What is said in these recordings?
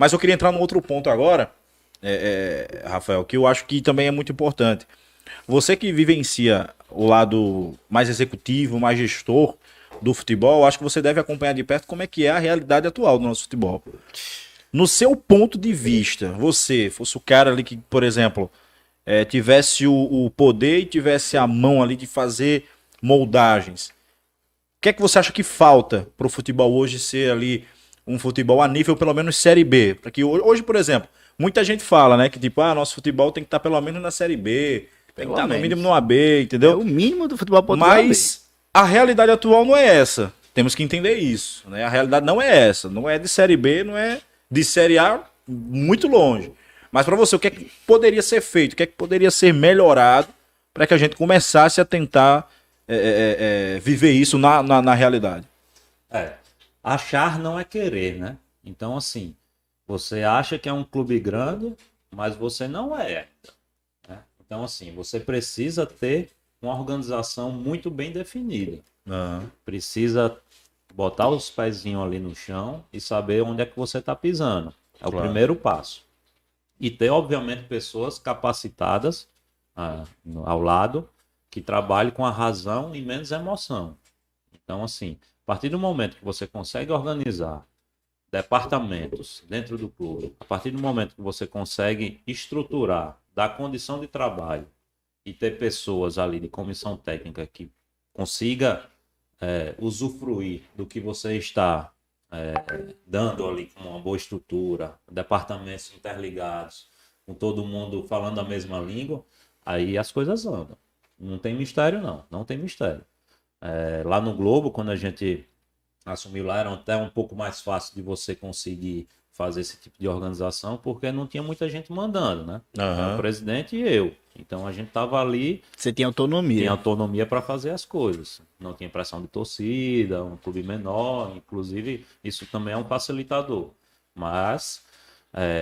Mas eu queria entrar num outro ponto agora, Rafael, que eu acho que também é muito importante. Você que vivencia o lado mais executivo, mais gestor do futebol, eu acho que você deve acompanhar de perto como é que é a realidade atual do nosso futebol. No seu ponto de vista, você fosse o cara ali que, por exemplo, tivesse o poder e tivesse a mão ali de fazer moldagens. O que é que você acha que falta para o futebol hoje ser ali um futebol a nível pelo menos Série B? Para que hoje, por exemplo, muita gente fala, né, que tipo, nosso futebol tem que estar pelo menos na Série B, tem que estar no mínimo no AB, É entendeu? o mínimo do futebol português. Mas a realidade atual não é essa. Temos que entender isso, né? A realidade não é essa, não é de Série B, não é de Série A, muito longe. Mas para você, o que é que poderia ser feito? O que é que poderia ser melhorado para que a gente começasse a tentar viver isso na realidade? Achar não é querer, né? Então, assim, você acha que é um clube grande, mas você não é. Né? Então, assim, você precisa ter uma organização muito bem definida. Precisa botar os pezinhos ali no chão e saber onde é que você está pisando. É o primeiro passo. E ter, obviamente, pessoas capacitadas ao lado que trabalhem com a razão e menos emoção. Então, assim, a partir do momento que você consegue organizar departamentos dentro do clube, a partir do momento que você consegue estruturar, dar condição de trabalho e ter pessoas ali de comissão técnica que consiga usufruir do que você está dando ali com uma boa estrutura, departamentos interligados, com todo mundo falando a mesma língua, aí as coisas andam. Não tem mistério, não tem mistério. Lá no Globo, quando a gente assumiu lá, era até um pouco mais fácil de você conseguir fazer esse tipo de organização, porque não tinha muita gente mandando, né? Era o presidente e eu. Então a gente estava ali. Você tinha autonomia. Tinha autonomia para fazer as coisas. Não tinha pressão de torcida, um clube menor, inclusive isso também é um facilitador. Mas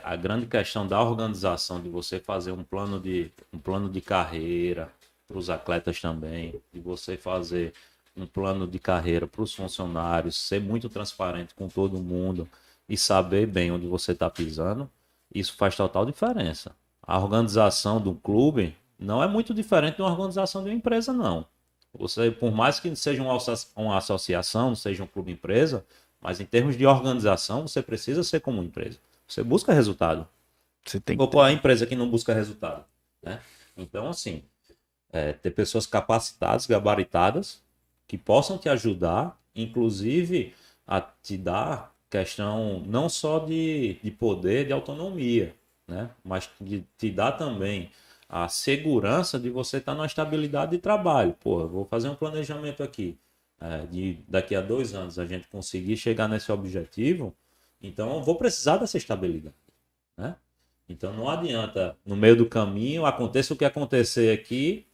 a grande questão da organização, de você fazer um plano de carreira para os atletas também, de você fazer um plano de carreira para os funcionários, ser muito transparente com todo mundo e saber bem onde você está pisando, isso faz total diferença. A organização do clube não é muito diferente de uma organização de uma empresa, não. Você, por mais que seja uma associação, não seja um clube-empresa, mas em termos de organização, você precisa ser como uma empresa. Você busca resultado. Você tem que qual é a empresa que não busca resultado? Né? Então, assim, ter pessoas capacitadas, gabaritadas, que possam te ajudar, inclusive a te dar questão não só de poder, de autonomia, né? Mas de te dar também a segurança de você estar numa estabilidade de trabalho. Pô, eu vou fazer um planejamento aqui, de daqui a 2 anos a gente conseguir chegar nesse objetivo, então eu vou precisar dessa estabilidade, né? Então não adianta, no meio do caminho, aconteça o que acontecer aqui,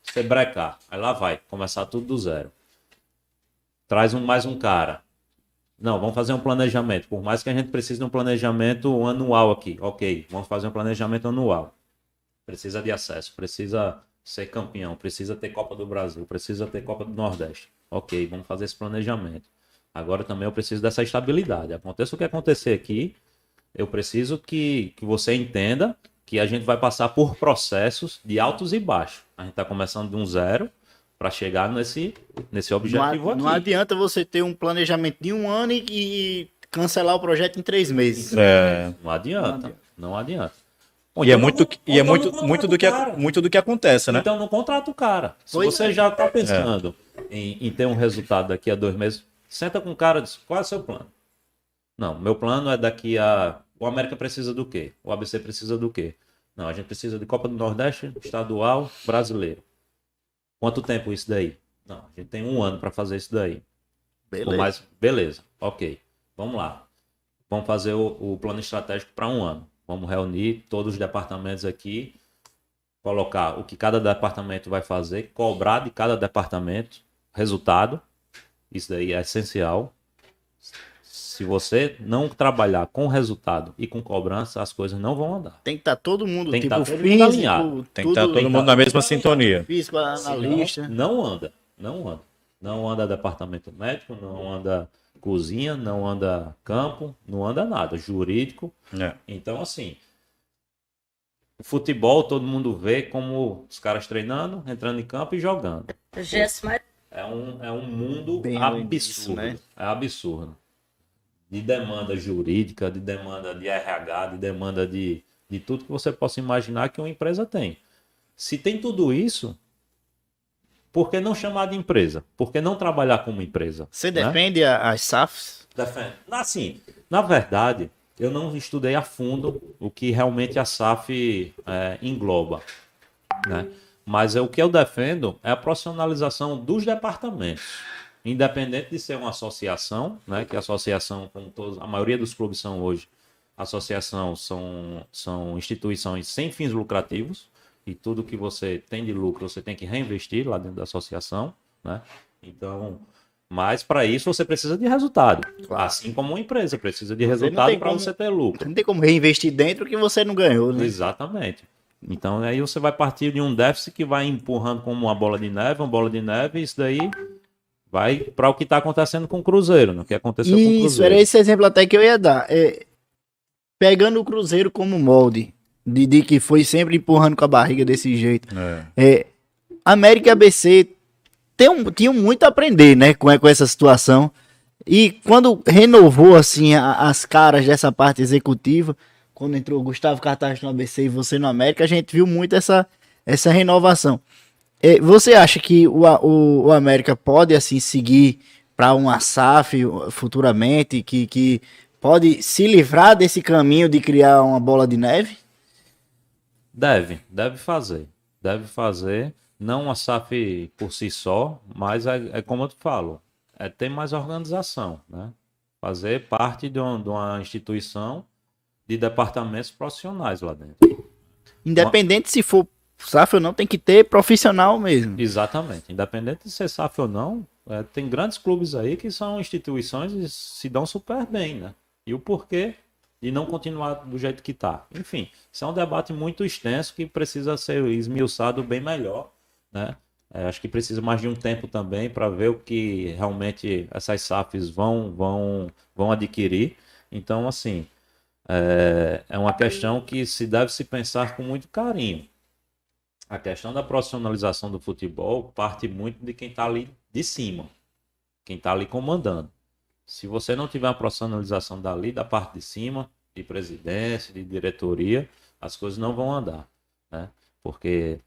você brecar. Aí lá vai, começar tudo do zero. Traz mais um cara. Não, vamos fazer um planejamento. Por mais que a gente precise de um planejamento anual aqui. Ok, vamos fazer um planejamento anual. Precisa de acesso, precisa ser campeão, precisa ter Copa do Brasil, precisa ter Copa do Nordeste. Ok, vamos fazer esse planejamento. Agora também eu preciso dessa estabilidade. Aconteça o que acontecer aqui, eu preciso que você entenda que a gente vai passar por processos de altos e baixos. A gente está começando de um zero para chegar nesse objetivo aqui. Não adianta você ter um planejamento de 1 ano e cancelar o projeto em 3 meses. Não adianta. E é muito do que acontece, né? Então não contrata o cara. Se você já está pensando em ter um resultado daqui a 2 meses, senta com o cara e diz, qual é o seu plano? Não, meu plano é daqui a... O América precisa do quê? O ABC precisa do quê? Não, a gente precisa de Copa do Nordeste, estadual, brasileiro. Quanto tempo isso daí? Não, a gente tem 1 ano para fazer isso daí. Beleza, ok. Vamos lá. Vamos fazer o plano estratégico para 1 ano. Vamos reunir todos os departamentos aqui, colocar o que cada departamento vai fazer, cobrar de cada departamento resultado. Isso daí é essencial. Se você não trabalhar com resultado e com cobrança, as coisas não vão andar. Tem que estar todo mundo, tem que tipo, estar todo físico, mundo alinhado. Tem que estar todo mundo na mesma sintonia. Físico, analista. Não anda. Não anda departamento médico, não anda cozinha, não anda campo, não anda nada, jurídico. É. Então, assim, o futebol todo mundo vê como os caras treinando, entrando em campo e jogando. É um mundo Bem além absurdo, disso, né? é absurdo. De demanda jurídica, de demanda de RH, de demanda de tudo que você possa imaginar que uma empresa tem. Se tem tudo isso, por que não chamar de empresa? Por que não trabalhar como empresa? Você né? defende as SAFs? Assim, na verdade, eu não estudei a fundo o que realmente a SAF engloba, né? Mas o que eu defendo é a profissionalização dos departamentos, independente de ser uma associação, né? Que a associação, como todos, a maioria dos clubes são hoje, associação são instituições sem fins lucrativos, e tudo que você tem de lucro você tem que reinvestir lá dentro da associação, né? Então, mas para isso você precisa de resultado. Claro. Assim como uma empresa precisa de Você não resultado tem para como- você ter lucro. Não tem como reinvestir dentro que você não ganhou, né? Exatamente. Então aí você vai partir de um déficit que vai empurrando como uma bola de neve, e isso daí vai para o que está acontecendo com o Cruzeiro, né? O que aconteceu com o Isso, Cruzeiro. era esse exemplo até que eu ia dar. Pegando o Cruzeiro como molde, de que foi sempre empurrando com a barriga desse jeito. América e ABC tinham muito a aprender, né, com essa situação. E quando renovou, assim, as caras dessa parte executiva, quando entrou o Gustavo Cartaz no ABC e você no América, a gente viu muito essa renovação. Você acha que o América pode, assim, seguir para uma SAF futuramente, que pode se livrar desse caminho de criar uma bola de neve? Deve fazer. Deve fazer. Não a SAF por si só, mas é como eu te falo, é ter mais organização, né? Fazer parte de uma instituição de departamentos profissionais lá dentro. Independente se for SAF ou não, tem que ter profissional mesmo. Exatamente. Independente de ser SAF ou não, tem grandes clubes aí que são instituições e se dão super bem, né? E o porquê de não continuar do jeito que está. Enfim, isso é um debate muito extenso que precisa ser esmiuçado bem melhor, né? Acho que precisa mais de um tempo também para ver o que realmente essas SAFs vão adquirir. Então, assim, é uma questão que se deve se pensar com muito carinho. A questão da profissionalização do futebol parte muito de quem está ali de cima, quem está ali comandando. Se você não tiver uma profissionalização dali, da parte de cima, de presidência, de diretoria, as coisas não vão andar, né? Porque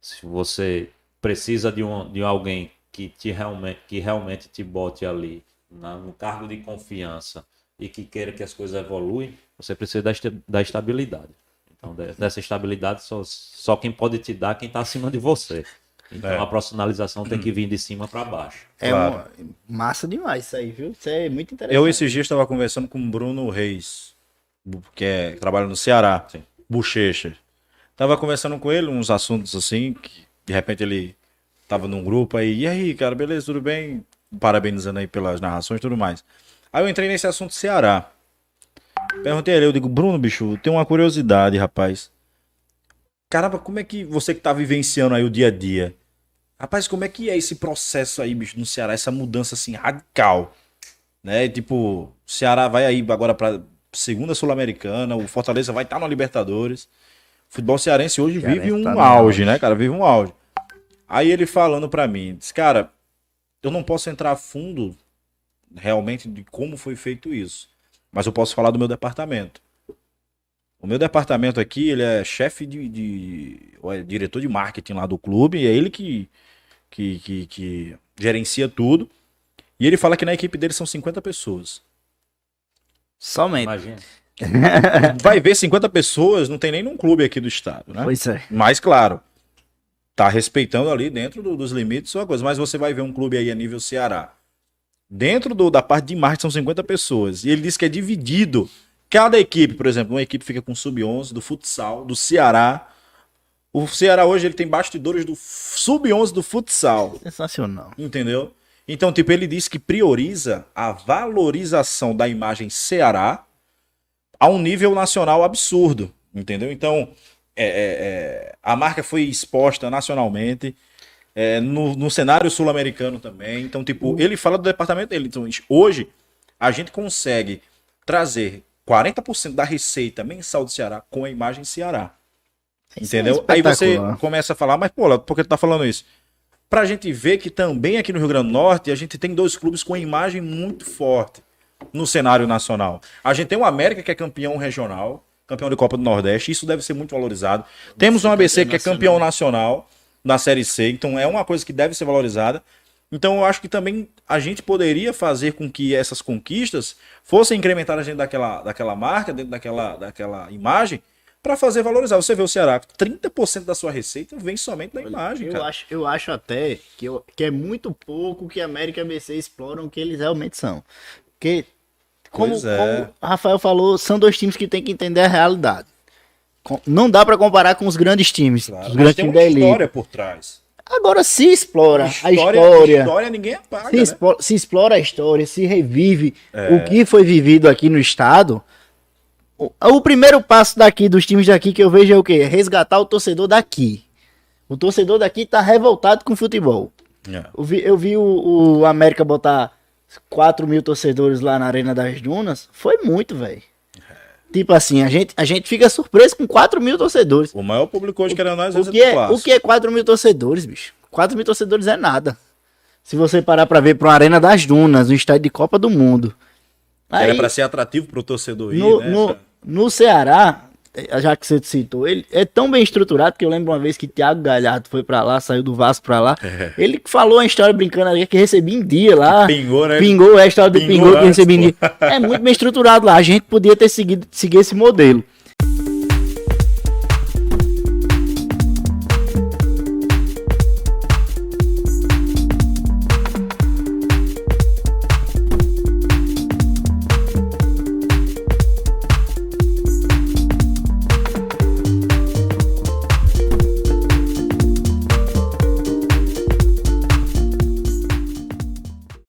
se você precisa de alguém que realmente te bote ali no cargo de confiança e que queira que as coisas evoluem, você precisa da estabilidade. Então, dessa estabilidade, só quem pode te dar é quem está acima de você. Então, a profissionalização tem que vir de cima para baixo. Claro. Massa demais isso aí, viu? Isso é muito interessante. Eu esses dias estava conversando com o Bruno Reis, que trabalha no Ceará, Sim. Bochecha. Tava conversando com ele uns assuntos assim, que de repente ele tava num grupo aí, e aí, cara, beleza, tudo bem? Parabenizando aí pelas narrações e tudo mais. Aí eu entrei nesse assunto Ceará. Perguntei a ele, eu digo, Bruno, bicho, tem uma curiosidade, rapaz. Caramba, como é que você que tá vivenciando aí o dia a dia? Rapaz, como é que é esse processo aí, bicho, no Ceará, essa mudança assim radical, né? Tipo, o Ceará vai aí agora pra segunda Sul-Americana, o Fortaleza vai estar no Libertadores. O futebol cearense hoje vive um tá no auge, auge. né, cara? Vive um auge. Aí ele falando pra mim, disse, cara, eu não posso entrar a fundo realmente de como foi feito isso, mas eu posso falar do meu departamento. O meu departamento aqui, ele é chefe ou é diretor de marketing lá do clube, e é ele que gerencia tudo. E ele fala que na equipe dele são 50 pessoas. Somente. Imagina. Vai ver 50 pessoas, não tem nem num clube aqui do estado, né? Pois é. Mas, claro, tá respeitando ali dentro dos limites uma coisa. Mas você vai ver um clube aí a nível Ceará. Dentro da parte de marketing são 50 pessoas. E ele diz que é dividido. Cada equipe, por exemplo, uma equipe fica com sub-11 do futsal, do Ceará. O Ceará hoje ele tem bastidores do sub-11 do futsal. Sensacional. Entendeu? Então, tipo, ele diz que prioriza a valorização da imagem Ceará a um nível nacional absurdo. Entendeu? Então, a marca foi exposta nacionalmente. no cenário sul-americano também. Então, tipo, ele fala do departamento dele. Então, hoje, a gente consegue trazer 40% da receita mensal do Ceará com a imagem Ceará. Entendeu? Aí você começa a falar, mas pô, por que tu tá falando isso? Pra gente ver que também aqui no Rio Grande do Norte, a gente tem 2 clubes com imagem muito forte no cenário nacional. A gente tem o América, que é campeão regional, campeão de Copa do Nordeste, isso deve ser muito valorizado. Temos o ABC, que é campeão nacional na Série C, então é uma coisa que deve ser valorizada. Então eu acho que também a gente poderia fazer com que essas conquistas fossem incrementadas dentro daquela marca, dentro daquela imagem, para fazer valorizar. Você vê o Ceará, 30% da sua receita vem somente da imagem, cara. Eu acho até que é muito pouco que América e ABC exploram o que eles realmente são. Porque, como o Rafael falou, são 2 times que tem que entender a realidade. Não dá para comparar com os grandes times. Claro, os grandes times da elite. História por trás. Agora, se explora a história ninguém apaga, se explora a história, se revive o que foi vivido aqui no estado, o primeiro passo daqui, dos times daqui, que eu vejo é o quê? Resgatar o torcedor daqui. O torcedor daqui tá revoltado com o futebol. Eu vi o América botar 4 mil torcedores lá na Arena das Dunas. Foi muito, velho. Tipo assim, a gente fica surpreso com 4 mil torcedores. O maior público hoje, querendo nós, o que é 4 mil torcedores, bicho? 4 mil torcedores é nada. Se você parar pra ver pra uma Arena das Dunas, um estádio de Copa do Mundo. Era pra ser atrativo pro torcedor ir, no Ceará, já que você citou, ele é tão bem estruturado que eu lembro uma vez que Thiago Galhardo foi pra lá, saiu do Vasco pra lá. Ele falou uma história brincando ali que recebia em dia lá. Pingou, né? Pingou, é a história do Pingou que recebia em dia. É muito bem estruturado lá. A gente podia ter seguido esse modelo.